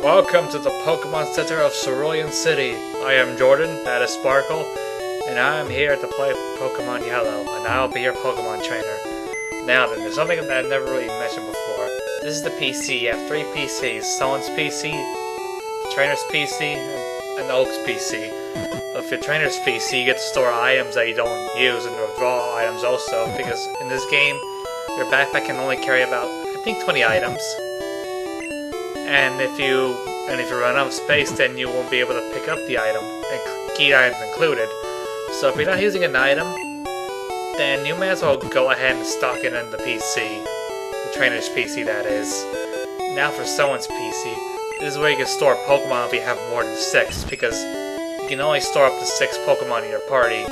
Welcome to the Pokemon Center of Cerulean City. I am Jordan, that is Sparkle, and I am here to play Pokemon Yellow, and I'll be your Pokemon trainer. Now then, there's something that I've never really mentioned before. This is the PC. You have three PCs. Someone's PC, the trainer's PC, and Oak's PC. With your trainer's PC, you get to store items that you don't use and withdraw items also, because in this game, your backpack can only carry about, I think, 20 items. And if you run out of space, then you won't be able to pick up the item, and key items included. So if you're not using an item, then you may as well go ahead and stock it in the PC, the trainer's PC that is. Now for someone's PC, this is where you can store Pokemon if you have more than 6, because you can only store up to 6 Pokemon in your party,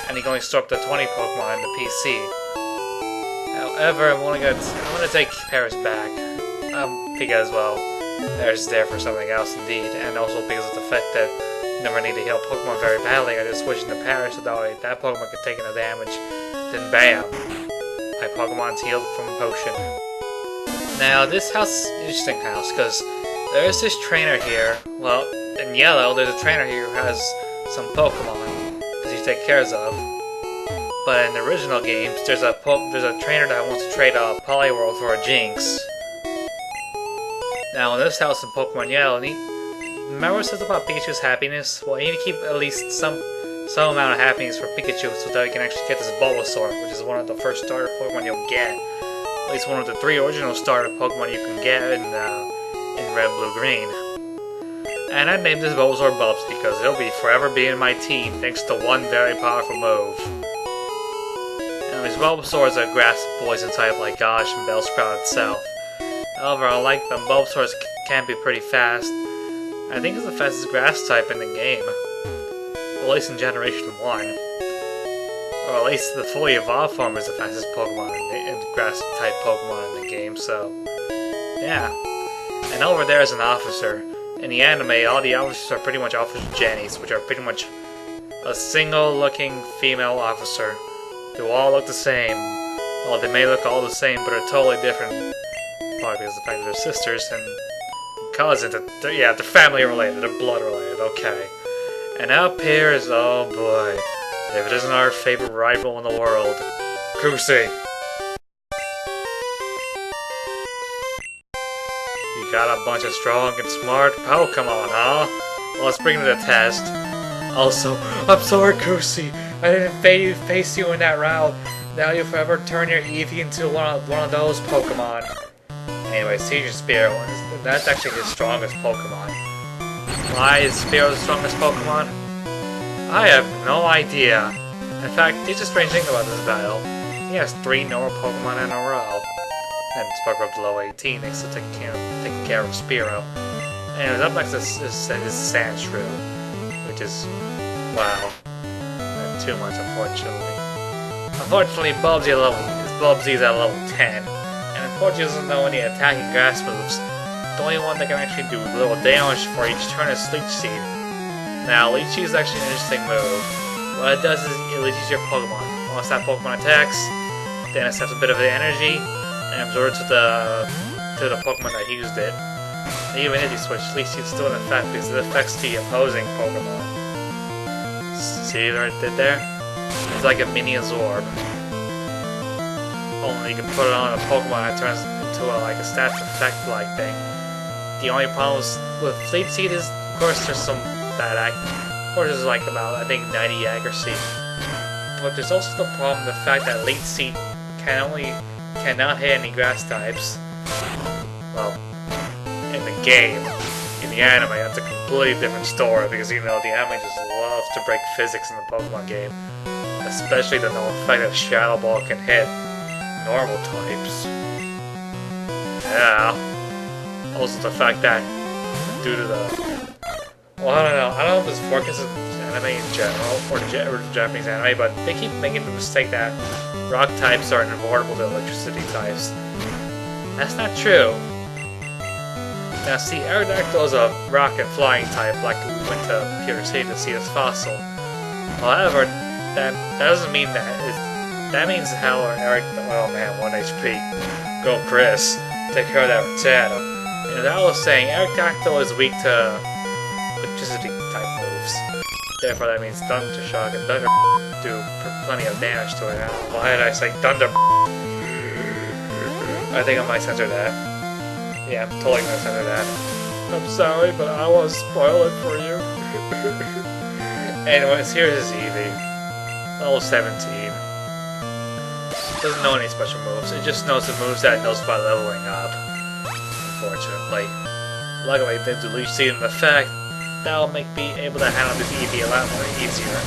and you can only store up to 20 Pokemon in the PC. However, I'm gonna take Paris back. Because, well, there's there for something else indeed, and also because of the fact that you never need to heal Pokemon very badly. I just switch into Paris so that way that Pokemon can take enough damage, then bam, my Pokemon's healed from a potion. Now, this house is an interesting house, because there is this trainer here. Well, in Yellow, there's a trainer here who has some Pokemon that he takes care of. But in the original games, there's a trainer that wants to trade a Poliwhirl for a Jinx. Now, in this house in Pokemon Yellow, remember what it says about Pikachu's happiness? Well, you need to keep at least some amount of happiness for Pikachu so that you can actually get this Bulbasaur, which is one of the first starter Pokemon you'll get. At least one of the 3 original starter Pokemon you can get in Red, Blue, Green. And I named this Bulbasaur Bubsy because he'll be forever being in my team thanks to one very powerful move. Anyways, Bulbasaur is a grass poison type like Gosh and Bellsprout itself. However, unlike them, Bulbasaur can be pretty fast. I think it's the fastest grass type in the game. At least in Generation 1. Or at least the fully evolved form is the fastest Pokemon in grass type Pokemon in the game, so yeah. And over there is an officer. In the anime, all the officers are pretty much Officer Jennies, which are pretty much a single looking female officer. They all look the same. Well, they may look all the same, but are totally different. Probably because of the fact that they're sisters and cousins. They're family related, they're blood related, okay. And up here is, oh boy, if it isn't our favorite rival in the world, Bubsy. You got a bunch of strong and smart Pokemon, huh? Well, let's bring it to the test. Also, I'm sorry, Bubsy, I didn't face you in that route. Now you'll forever turn your Eevee into one of those Pokemon. Anyway, Siege Spearow, that's actually his strongest Pokemon. Why is Spearow the strongest Pokemon? I have no idea. In fact, here's a strange thing about this battle. He has 3 normal Pokemon in a row. And Sparkle up to level 18 thanks to taking care of Spearow. Anyways, up next is Sandshrew, which is, wow, not too much unfortunately. Unfortunately, Bubsy's at level 10. And unfortunately doesn't know any attacking grass moves. The only one that can actually do little damage for each turn is Leech Seed. Now, Leech Seed is actually an interesting move. What it does is it leeches your Pokemon. Once that Pokemon attacks, then it accepts a bit of the energy and absorbs it to the Pokemon that used it. And even if you switch, Leech Seed is still in effect because it affects the opposing Pokemon. See what I did there? It's like a mini Absorb. Only you can put it on a Pokemon that turns into like a stat effect like thing. The only problem with Leech Seed is, of course, there's some bad of course there's like about, I think, 90 accuracy. But there's also the problem, the fact that Leech Seed cannot hit any grass types. Well, in the game. In the anime, that's a completely different story, because you know, the anime just loves to break physics in the Pokemon game. Especially the known fact that Shadow Ball can hit normal types. Yeah. Also the fact that due to the... Well, I don't know if it's forecast in anime in general, or the Japanese anime, but they keep making the mistake that rock types are invulnerable to electricity types. That's not true. Now see, Aerodactyl is a rock and flying type, like we went to Pure City to see this fossil. However, that doesn't mean that means Howler and Eric, oh man, 1 HP. Go Chris, take care of that Rattata. As I was saying, Aerodactyl is weak to electricity type moves. Therefore, that means Thunder Shock and Thunder do plenty of damage to it. Why did I say Thunder? I think I might censor that. Yeah, I'm totally gonna censor that. I'm sorry, but I want to spoil it for you. Anyways, here's his Eevee. Level 17. Doesn't know any special moves. It just knows the moves that it knows by leveling up. Unfortunately. Luckily, they do Leech Seed in effect. That'll make me able to handle this Eevee a lot more easier.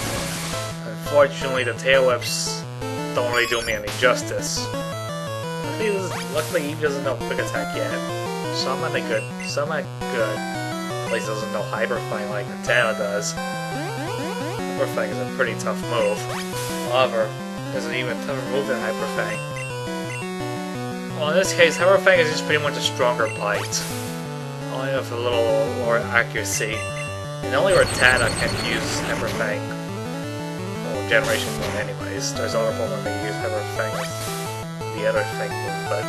Unfortunately, the tail whips don't really do me any justice. Luckily, Eevee doesn't know Quick Attack yet. Somewhat good. At least doesn't know Hyper Fang like Nintendo does. Hyper Fang is a pretty tough move. However, there's an even tougher move than Hyper Fang. Well, in this case, Hyper Fang is just pretty much a stronger bite. Only with a little more accuracy. And only Rattata can use Hyper Fang. Well, Generation 1 anyways. There's other Pokemon that use Hyper Fang as the other Fang move, but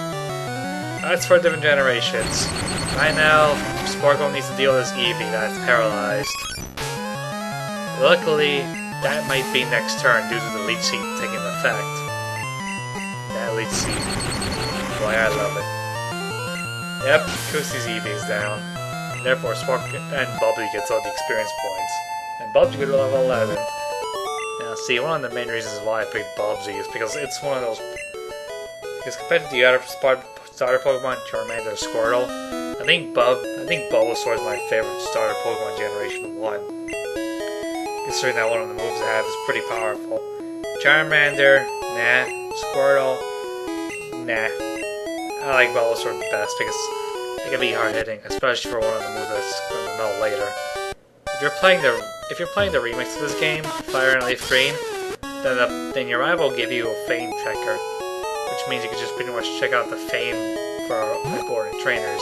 that's for different generations. Right now, Sparkle needs to deal with this Eevee that's paralyzed. Luckily, that might be next turn due to the Leech Seed taking effect. That Leech Seed. Boy, I love it. Yep, Koosie's Eevee is down. Therefore, Spark and Bubsy gets all the experience points. And Bubsy goes to level 11. Now, see, one of the main reasons why I picked Bubsy is because it's one of those... Because compared to the other starter Pokemon, Charmander and Squirtle, I think Bulbasaur is my favorite starter Pokemon Generation 1. Considering that one of the moves I have is pretty powerful. Charmander, nah. Squirtle, nah. I like Bulbasaur the best because it can be hard hitting, especially for one of the moves that's going to know later. If you're playing the remix of this game, Fire and Leaf Green, then your rival will give you a fame checker, which means you can just pretty much check out the fame for our important trainers.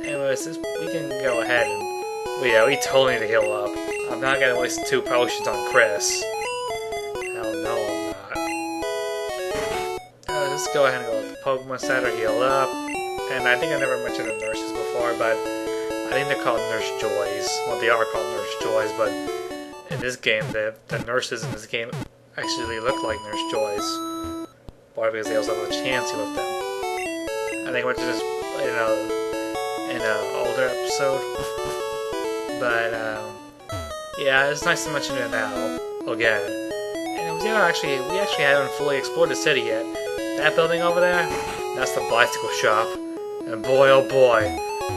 Anyways, we can go ahead and we totally need to heal up. I'm not gonna waste 2 potions on Chris. Hell no, I'm not. Let's go ahead and go to the Pokemon Center, heal up. And I think I never mentioned the nurses before, but I think they're called Nurse Joys. Well, they are called Nurse Joys, but in this game, the nurses in this game actually look like Nurse Joys. Why? Because they also have a Chansey with them. I think which is in an older episode. But yeah, it's nice to mention it now again. And we actually haven't fully explored the city yet. That building over there, that's the bicycle shop. And boy, oh boy,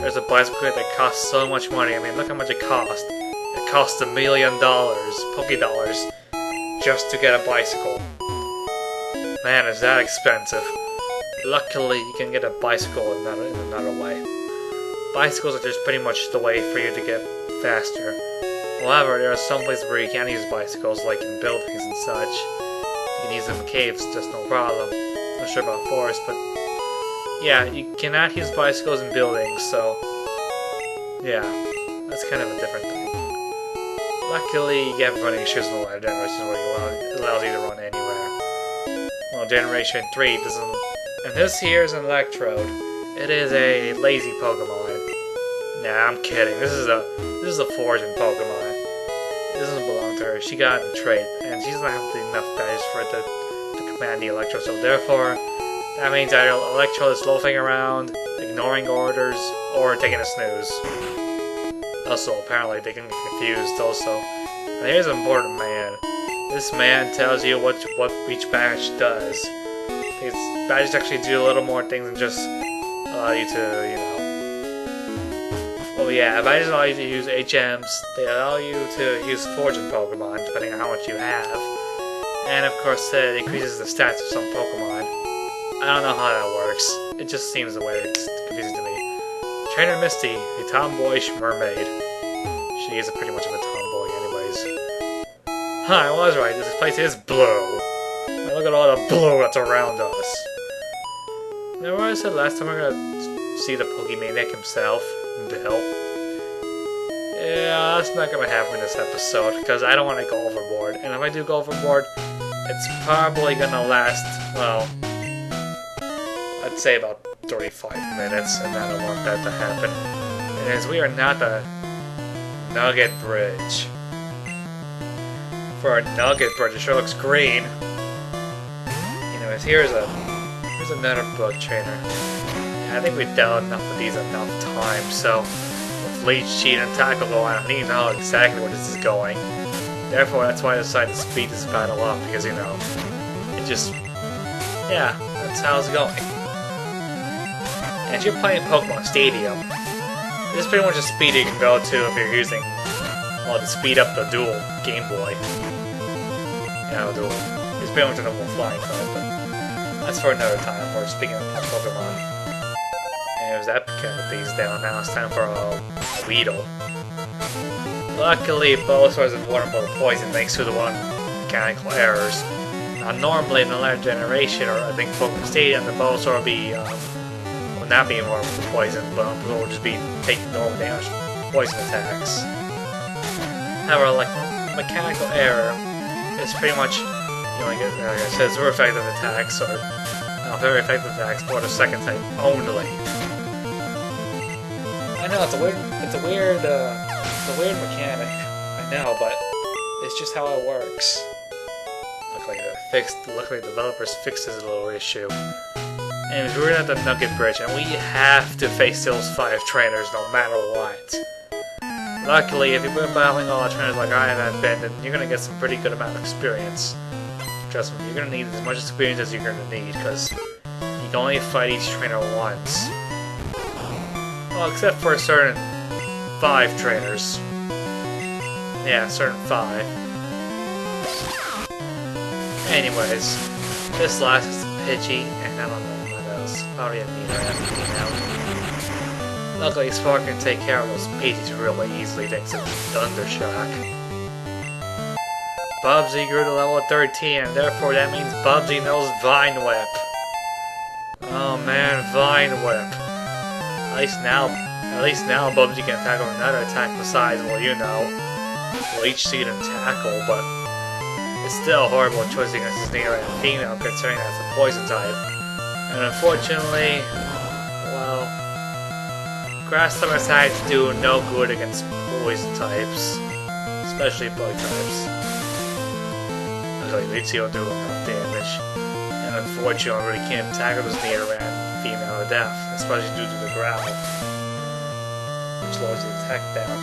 there's a bicycle that costs so much money. I mean, look how much it cost. It cost $1 million, Poké-Dollars, just to get a bicycle. Man, is that expensive. Luckily, you can get a bicycle in another way. Bicycles are just pretty much the way for you to get faster. However, there are some places where you can't use bicycles, like in buildings and such. You can use them in caves, just no problem. Not sure about forests, but yeah, you cannot use bicycles in buildings, so yeah, that's kind of a different thing. Luckily, you have running shoes in the later generations where it allows you to run anywhere. Well, Generation 3 doesn't. And this here is an Electrode. It is a lazy Pokemon. Nah, I'm kidding. This is a foraging Pokemon. It doesn't belong to her. She got a trait, and she doesn't have enough badges for it to command the Electrode. So therefore, that means either Electrode is loafing around, ignoring orders, or taking a snooze. Also, apparently, they can get confused also. And here's an important man. This man tells you what each badge does. These badges actually do a little more things than just allow you to, well, yeah, badges allow you to use HMs. They allow you to use foraging Pokemon, depending on how much you have. And of course, it increases the stats of some Pokemon. I don't know how that works. It just seems the way it's confusing to me. Trainer Misty, a tomboyish mermaid. She is pretty much of a tomboy anyways. Huh, I was right. This place is blue. Look at all the blue that's around us. Remember what I said last time we're gonna see the Pokemaniac himself, Bill? Yeah, that's not gonna happen in this episode, because I don't want to go overboard. And if I do go overboard, it's probably gonna last, well, I'd say about 35 minutes, and I don't want that to happen. And as we are now at the Nugget Bridge. For our Nugget Bridge, it sure looks green. Anyways, here's another bug trainer. I think we've dealt enough with these enough times, so with Leech, Cheat, and Tackle going, I don't even know exactly where this is going. Therefore, that's why I decided to speed this battle up, because, you know, it just... yeah, that's how it's going. And if you're playing Pokemon Stadium, this is pretty much the speed you can go to if you're using, well, to speed up the dual Game Boy. Yeah, dual. It's pretty much a normal flying type, but that's for another time. We're speaking of Pokemon. Anyways, that thing's down now. It's time for a Weedle. Luckily, Bulbasaur isn't vulnerable to poison thanks to the one mechanical errors. Now, normally in the later generation, or I think Pokemon Stadium, the Bulbasaur will be, will not be vulnerable to poison, but it will just be taking normal damage from poison attacks. However, like mechanical error, it's pretty much, you know, like I said, it's very effective attacks, or very effective attacks for the second type only. I know it's a weird mechanic. I know, but it's just how it works. Luckily, developers fixed this little issue. Anyways, we're at the Nugget Bridge, and we have to face those 5 trainers no matter what. Luckily, if you've been battling all the trainers like I have been, then you're gonna get some pretty good amount of experience. Trust me, you're gonna need as much experience as you're gonna need, because you can only fight each trainer once. Well, except for certain 5 trainers. Yeah, certain 5. Anyways, this last is Pidgey, and I don't know what else. Probably a Nidoran now. Luckily, Spark can take care of those Pidgeys really easily thanks to Thundershock. Bubsy grew to level 13, and therefore that means Bubsy knows Vine Whip. Oh man, Vine Whip. At least now Bubsy can tackle another attack besides, well, you know, Leech Seed and Tackle, but it's still a horrible choice against this Nidoran female considering that's a poison type. And unfortunately, well, grass type attacks do no good against poison types, especially bug types. Luckily, Leech Seed will do enough damage. And unfortunately, I really can't tackle this Nidoran female to death, especially due to the growl, which lowers the attack down.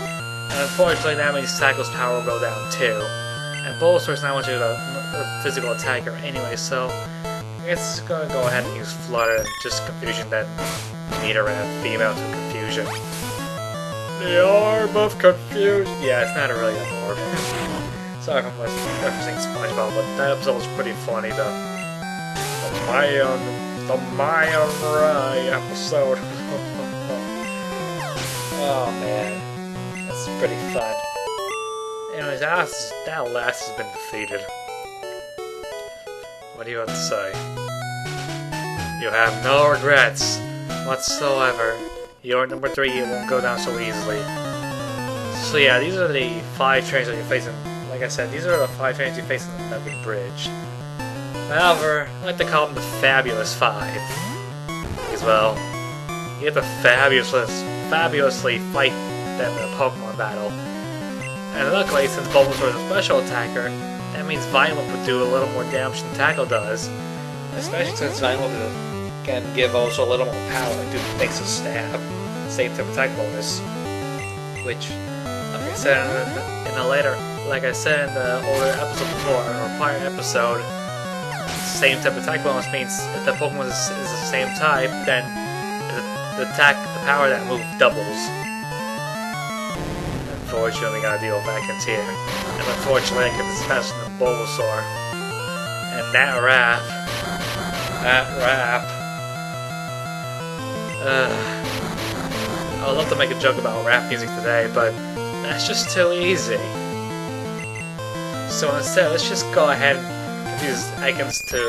And unfortunately, that means Tackle's power will go down too. And Bulbasaur's not much of a physical attacker anyway, so I guess I'm gonna go ahead and use Flutter and just Confusion that Nidoran female to Confusion. The Orb of Confusion! Yeah, it's not really an orb. Sorry if I'm referencing SpongeBob, but that episode was pretty funny, the Mayan Rai episode. Oh man, that's pretty fun. Anyways, that last has been defeated. What do you have to say? You have no regrets whatsoever. You're number 3, it won't go down so easily. So yeah, these are the 5 trains that you're facing. Like I said, these are the 5 trains you face on the Nugget Bridge. However, I like to call them the Fabulous 5. As well, you have to fabulously fight them in a Pokemon battle. And luckily, since Bulbasaur is a special attacker, that means Vine Whip would do a little more damage than Tackle does. Especially since Vine Whip can give also a little more power thanks to Stab. Same type attack bonus. Which, like I said in the older episode before, or prior episode, same type of attack bonus means if the Pokemon is the same type, then the power of that move doubles. Unfortunately, we gotta deal with Ekans here. And unfortunately, Ekans is faster than Bulbasaur. And that rap. I would love to make a joke about rap music today, but that's just too easy. So instead, let's just go ahead and confuse Ekans to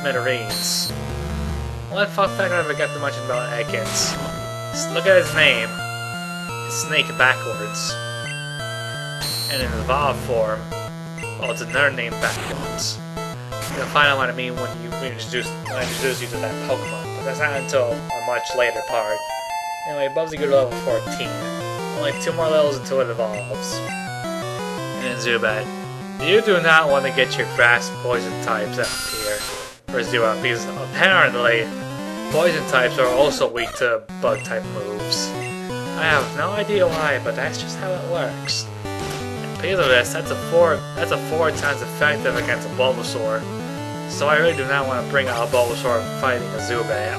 smithereens. One fun fact I never got to mention about Ekans. Just look at his name. Snake backwards. And in evolved form, well, it's another name backwards. You'll find out what I mean when I introduce you to that Pokemon. That's not until a much later part. Anyway, Bubsy grew to level 14. Only 2 more levels until it evolves. And then Zubat. You do not want to get your grass poison types out here for Zubat, because apparently poison types are also weak to bug type moves. I have no idea why, but that's just how it works. And because of this, that's a 4 times effective against a Bulbasaur. So I really do not want to bring out a Bulbasaur fighting a Zubat.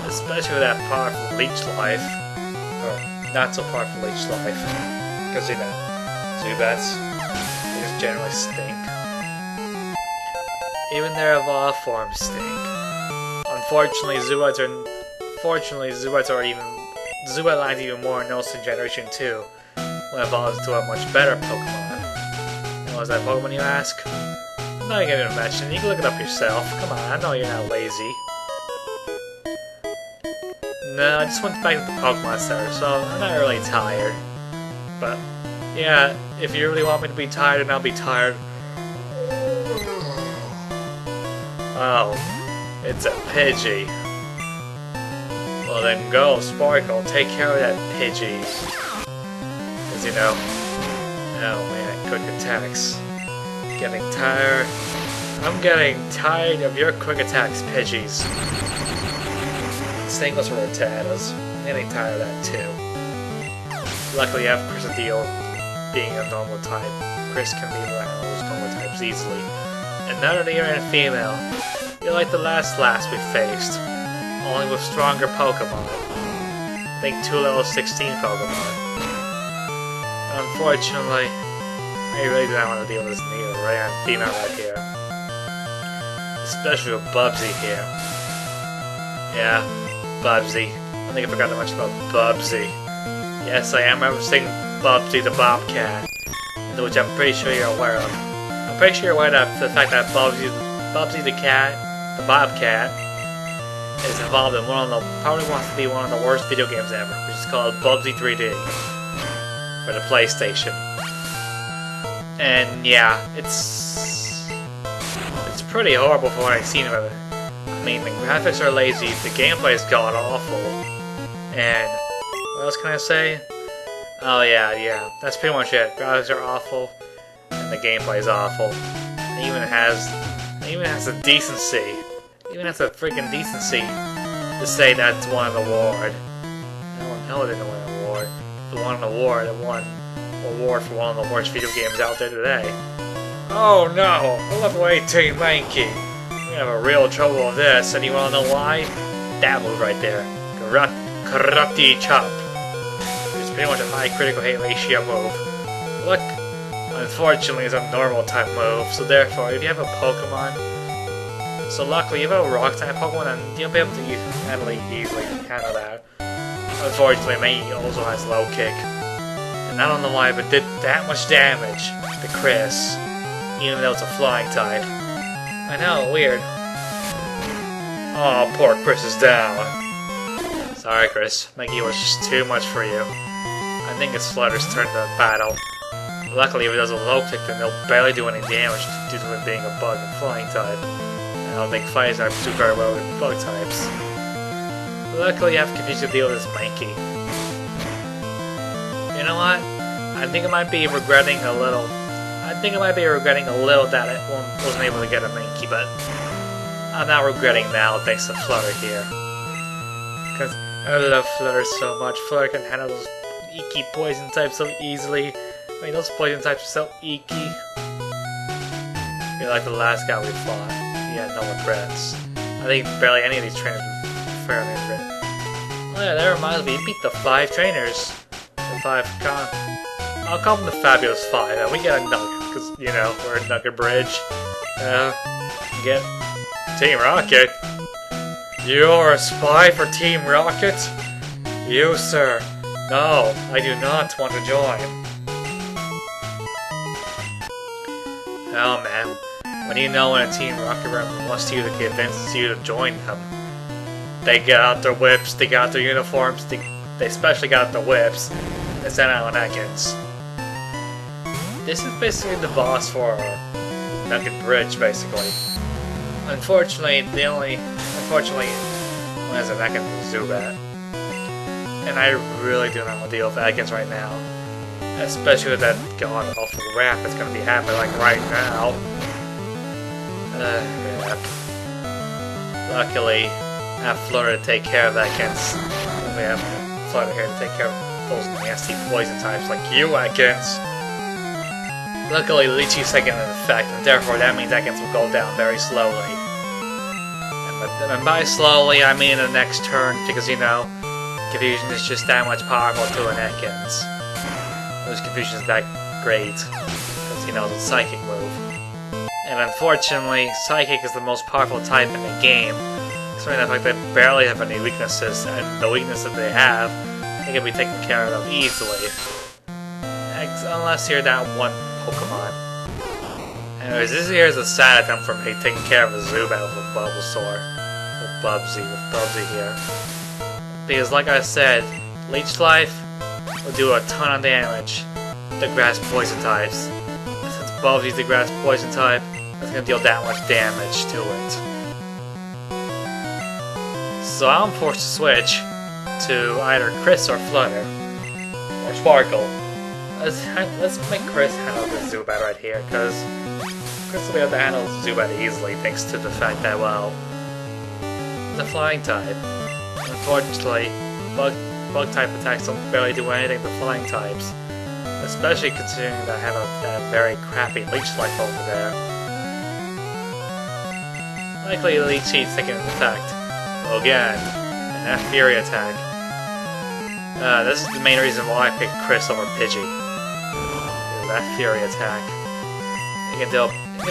Especially with that powerful leech life. Or not so powerful leech life. Because, you know, Zubats, they just generally stink. Even their evolved forms stink. Unfortunately, Zubat lines even more noticed in Generation 2 when it evolves into a much better Pokemon. And what was that Pokemon, you ask? I'm not gonna mention it. You can look it up yourself. Come on, I know you're not lazy. No, I just went back to the Pokemon Center, so I'm not really tired. But, yeah, if you really want me to be tired, then I'll be tired. Oh, it's a Pidgey. Well then go, Sparkle, take care of that Pidgey. Cause you know, oh man, quick attacks. Getting tired. I'm getting tired of your quick attacks, Pidgeys. Same goes for Rattatas. I'm getting tired of that too. Luckily I have Cressedio being a normal type. Chris can be around those normal types easily. Another near and female. You're like the last we faced. Only with stronger Pokemon. I think 2 level 16 Pokemon. Unfortunately, I really do not want to deal with this near female right here. Especially with Bubsy here. Yeah, Bubsy. I think I forgot that much about Bubsy. Yes, I am referencing Bubsy the Bobcat, which I'm pretty sure you're aware of. I'm pretty sure you're aware of the fact that Bubsy the cat, the Bobcat, is involved in probably wants to be one of the worst video games ever, which is called Bubsy 3D for the PlayStation. And yeah, it's pretty horrible for what I've seen of it. I mean, the graphics are lazy, the gameplay is god awful, and what else can I say? Oh yeah, that's pretty much it. Graphics are awful, and the gameplay is awful. It even has the decency. Even has the freaking decency to say that's won an award. No, it didn't win an award. It won an award. It won an award for one of the worst video games out there today. Oh no! Level 18 Mankey! We're gonna have a real trouble with this, and you wanna know why? That move right there. Karate Chop. It's pretty much a high critical hit ratio move. Look, unfortunately it's a normal type move, so therefore if you have a Pokemon, so luckily, if you have a Rock-type Pokemon, then you'll be able to easily handle that. Unfortunately, Mankey also has low kick. And I don't know why, but it did that much damage to Chris, even though it's a flying type. I know, weird. Oh, poor Chris is down. Sorry, Chris. Mankey was just too much for you. I think it's Flutter's turn to battle. Luckily, if it does a low kick, then they'll barely do any damage due to it being a bug and flying type. I don't think fire types do very well with bug types. Luckily, you have continued to deal with this Mankey. You know what? I think I might be regretting a little. that it wasn't able to get a Mankey, but I'm not regretting now thanks to Flutter here. Because I love Flutter so much. Flutter can handle those icky poison types so easily. I mean, those poison types are so icky. You're like the last guy we fought. He had no regrets. I think barely any of these trainers were fairly regret. Oh yeah, that reminds me, you beat the 5 trainers. The 5 I'll call them the Fabulous 5, and we get a nugget, because, you know, we're a Nugget Bridge. Get Team Rocket. You're a spy for Team Rocket? You, sir. No, I do not want to join. Oh man, when you know when a Team Rocket member wants you to convince you to join them, they get out their whips, they got their uniforms, they especially got their whips, and send out Ekans. This is basically the boss for Nugget Bridge, basically. Unfortunately, as an Ekans and Zubat. And I really do not want to deal with Ekans right now. Especially with that god-awful rap that's going to be happening like right now. Yeah. Luckily, I have Flutter to take care of Ekans. We have Flutter here to take care of those nasty poison types like you, Ekans. Luckily, Leechy's taking an effect, and therefore that means Ekans will go down very slowly. And by slowly, I mean in the next turn, because, you know, Confusion is just that much powerful to an Ekans. Those Confusion is that great, because, you know, it's a Psychic move. And unfortunately, Psychic is the most powerful type in the game, considering the fact they barely have any weaknesses, and the weaknesses that they have, they can be taken care of easily. Unless you're that one Pokemon. Anyways, this here is a sad attempt for me taking care of a Zubat with a Bulbasaur. With Bubsy here. Because like I said, Leech Life will do a ton of damage to grass poison types. And since Bubsy's the grass poison type, it's gonna deal that much damage to it. So I'm forced to switch to either Chris or Flutter. Or Sparkle. Let's make Chris handle this Zubat right here, because Chris will be able to handle Zubat easily thanks to the fact that, well, it's a flying type. Unfortunately, bug type attacks don't barely do anything to flying types, especially considering that I have that very crappy Leech Life over there. Likely Leechy's taking an effect. Again, and that Fury attack. This is the main reason why I picked Chris over Pidgey. That Fury attack. It can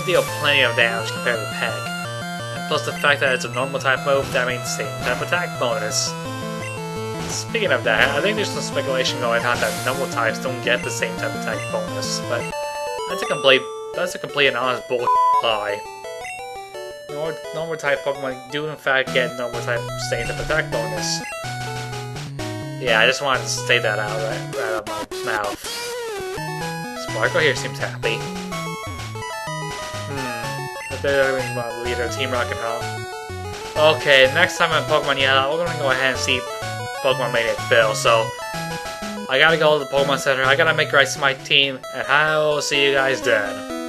deal plenty of damage compared to Peck. And plus the fact that it's a normal type move, that means same type attack bonus. Speaking of that, I think there's some speculation going on that normal types don't get the same type attack bonus, but that's a complete and honest bullshit lie. Normal type Pokemon do in fact get normal type same type attack bonus. Yeah, I just wanted to say that out right out of my mouth. Sparkle here seems happy. But they're going to lead our Team Rocket, huh? Okay, next time on Pokemon Yellow, we're going to go ahead and see Pokemon Mania Bill, so I gotta go to the Pokemon Center, I gotta make rights to my team, and I will see you guys then.